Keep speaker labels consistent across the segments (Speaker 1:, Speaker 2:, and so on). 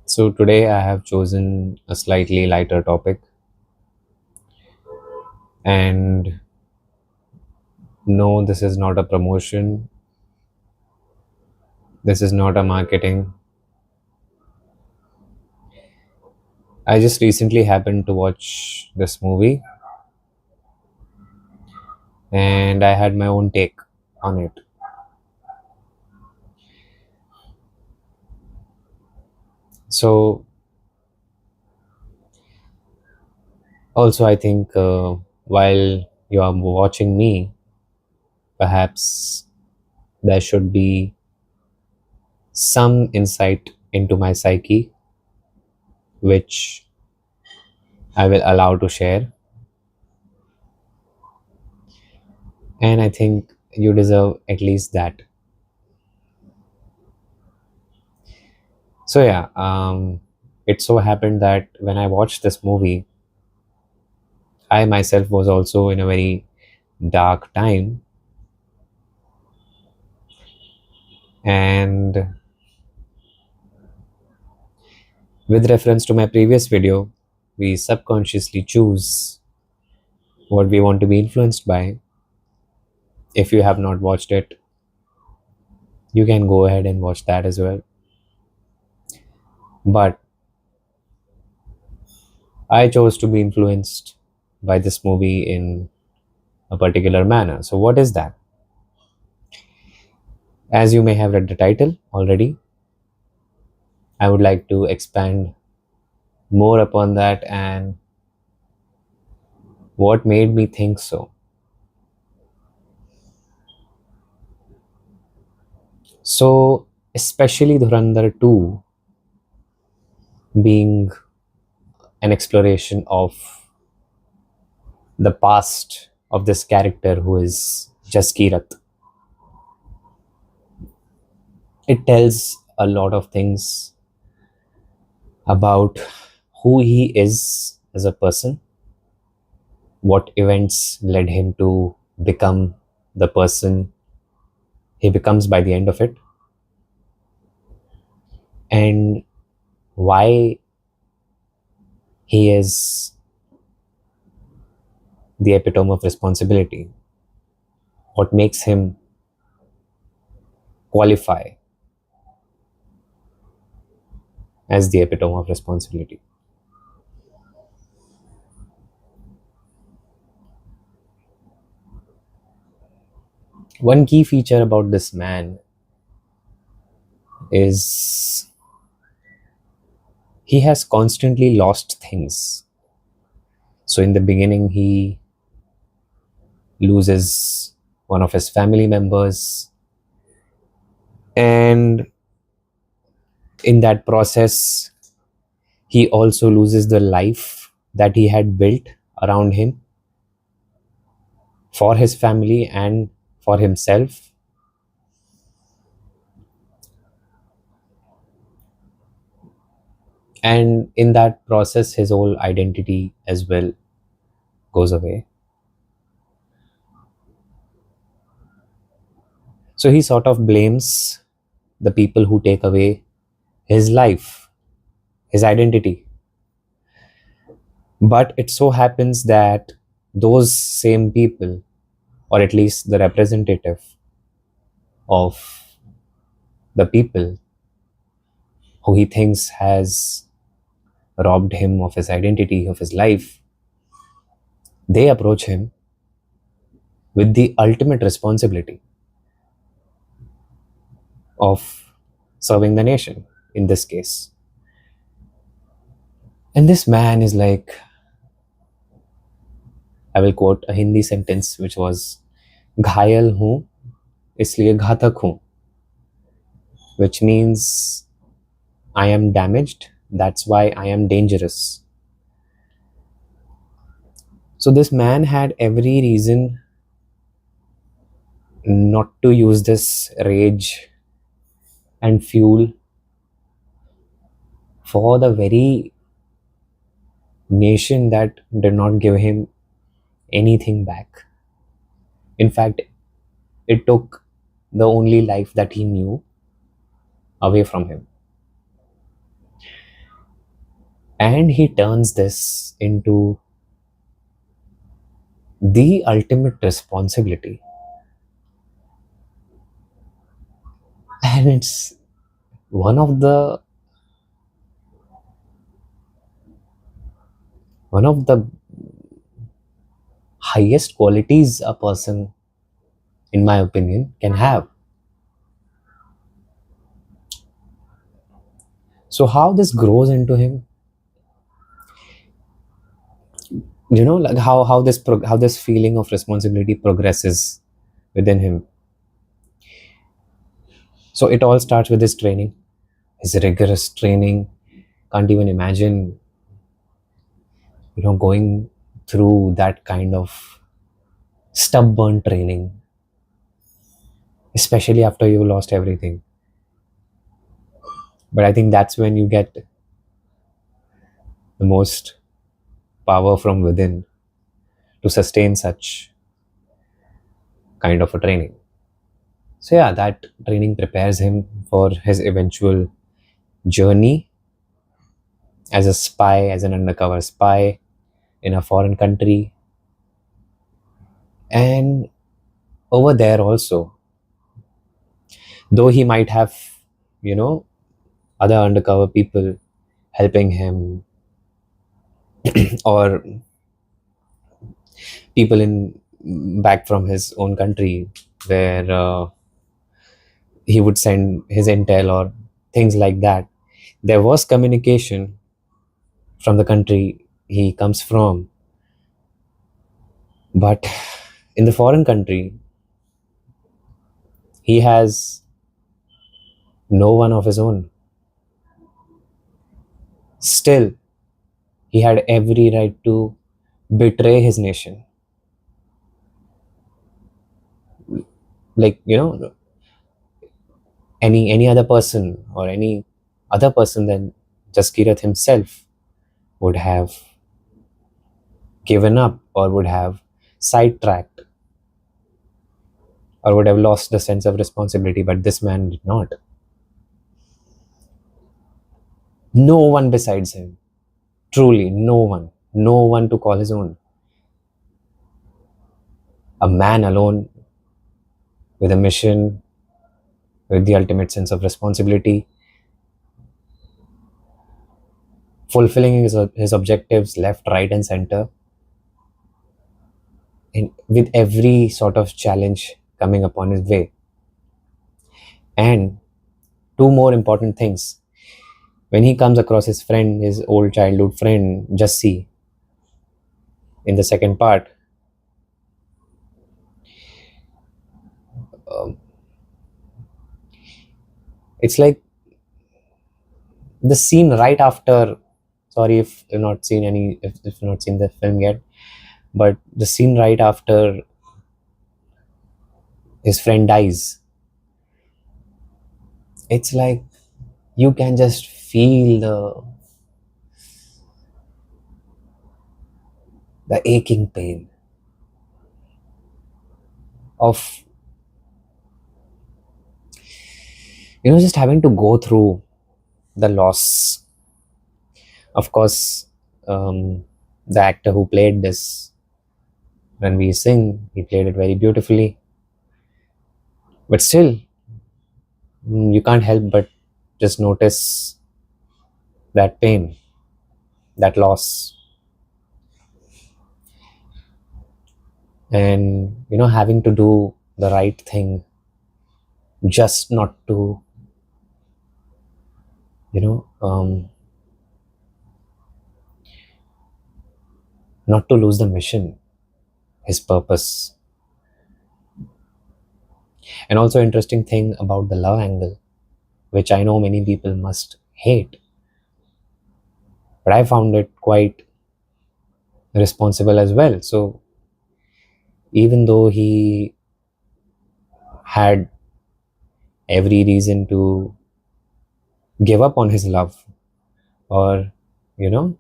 Speaker 1: So today I have chosen a slightly lighter topic, and no, this is not a promotion. This is not a marketing. I just recently happened to watch this movie and I had my own take on it. So also I think while you are watching me, perhaps there should be some insight into my psyche which I will allow to share, and I think you deserve at least that. So yeah, it so happened that when I watched this movie, I myself was also in a very dark time, and with reference to my previous video, we subconsciously choose what we want to be influenced by. If you have not watched it, you can go ahead and watch that as well. But I chose to be influenced by this movie in a particular manner. So, what is that? As you may have read the title already, I would like to expand more upon that and what made me think so. So, especially Dhurandhar 2 being an exploration of the past of this character who is Jaskirat. It tells a lot of things about who he is as a person, what events led him to become the person he becomes by the end of it, and why he is the epitome of responsibility, what makes him qualify as the epitome of responsibility. One key feature about this man is he has constantly lost things. So, in the beginning, he loses one of his family members, and in that process, he also loses the life that he had built around him for his family and for himself. And in that process, his whole identity as well goes away. So he sort of blames the people who take away his life, his identity. But it so happens that those same people, or at least the representative of the people who he thinks has robbed him of his identity, of his life, they approach him with the ultimate responsibility of serving the nation in this case. And this man is like, I will quote a Hindi sentence which was, घायल हूं इसलिए घातक हूं, which means I am damaged, that's why I am dangerous. So this man had every reason not to use this rage and fuel for the very nation that did not give him anything back. In fact, it took the only life that he knew away from him. And he turns this into the ultimate responsibility. And it's one of the one of the highest qualities a person, in my opinion, can have. So how this grows into him, like how this feeling of responsibility progresses within him. So it all starts with his training, his rigorous training. Can't even imagine, going through that kind of stubborn training, especially after you lost everything. But I think that's when you get the most power from within to sustain such kind of a training. So yeah, that training prepares him for his eventual journey as a spy, as an undercover spy in a foreign country. And over there also, though he might have, you know, other undercover people helping him, or people in back from his own country, where he would send his intel or things like that. There was communication from the country he comes from, but in the foreign country, he has no one of his own. Still, he had every right to betray his nation. Like, any other person, or any other person than Jaskirat himself would have given up, or would have sidetracked, or would have lost the sense of responsibility, but this man did not. No one besides him, truly no one to call his own. A man alone with a mission, with the ultimate sense of responsibility, fulfilling his objectives left, right, and center, and with every sort of challenge coming upon his way. And two more important things. When he comes across his friend, his old childhood friend, Jassi, in the second part, um, it's like the scene right after. Sorry if you've not seen if you've not seen the film yet, but the scene right after his friend dies, it's like you can just feel the aching pain of just having to go through the loss. Of course, the actor who played this, Ranveer Singh, he played it very beautifully. But still, you can't help but just notice that pain, that loss, and having to do the right thing, just not to, you know, um, not to lose the mission, his purpose. And also, interesting thing about the love angle, which I know many people must hate, but I found it quite responsible as well. So even though he had every reason to give up on his love, or you know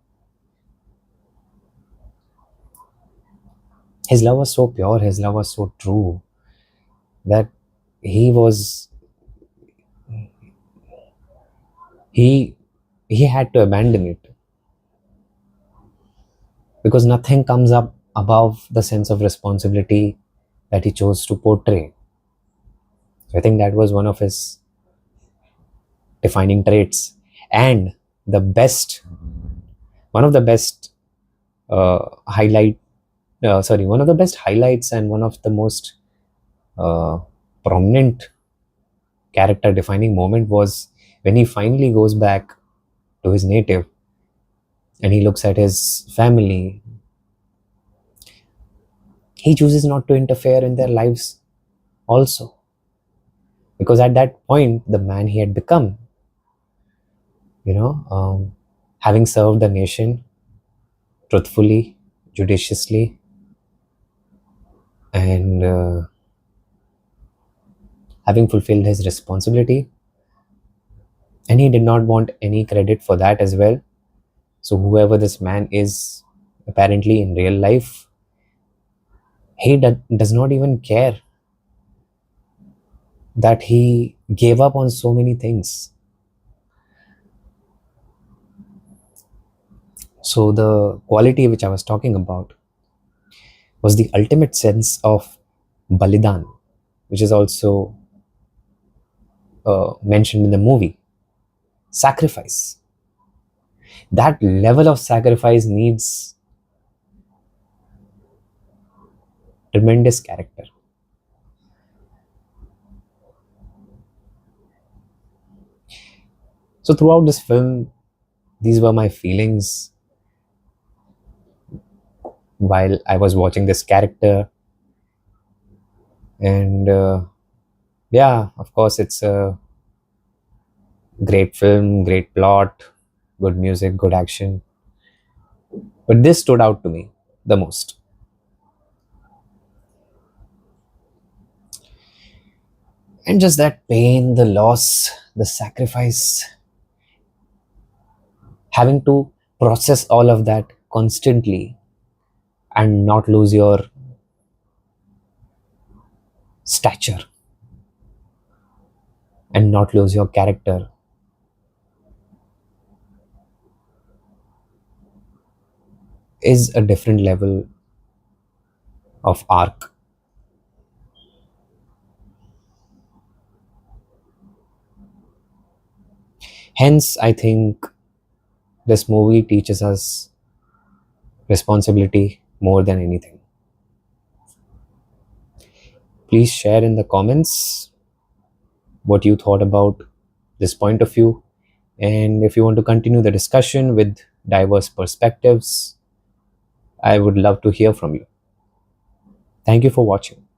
Speaker 1: his love was so pure, his love was so true, that he was he he had to abandon it. because nothing comes up above the sense of responsibility that he chose to portray. So I think that was one of his defining traits, and the best, one of the best highlight, one of the best highlights and one of the most uh, prominent character defining moment was when he finally goes back to his native and he looks at his family. He chooses not to interfere in their lives also, because at that point the man he had become, you know um, having served the nation truthfully, judiciously, and having fulfilled his responsibility, and he did not want any credit for that as well. So whoever this man is, apparently in real life, he does not even care that he gave up on so many things. So the quality which I was talking about was the ultimate sense of balidan, which is also mentioned in the movie. Sacrifice. That level of sacrifice needs tremendous character. So throughout this film, these were my feelings while I was watching this character. And yeah, of course, it's a great film, great plot, good music, good action. But this stood out to me the most. And just that pain, the loss, the sacrifice, having to process all of that constantly and not lose your stature and not lose your character is a different level of arc. Hence, I think this movie teaches us responsibility more than anything. Please share in the comments what you thought about this point of view. And if you want to continue the discussion with diverse perspectives, I would love to hear from you. Thank you for watching.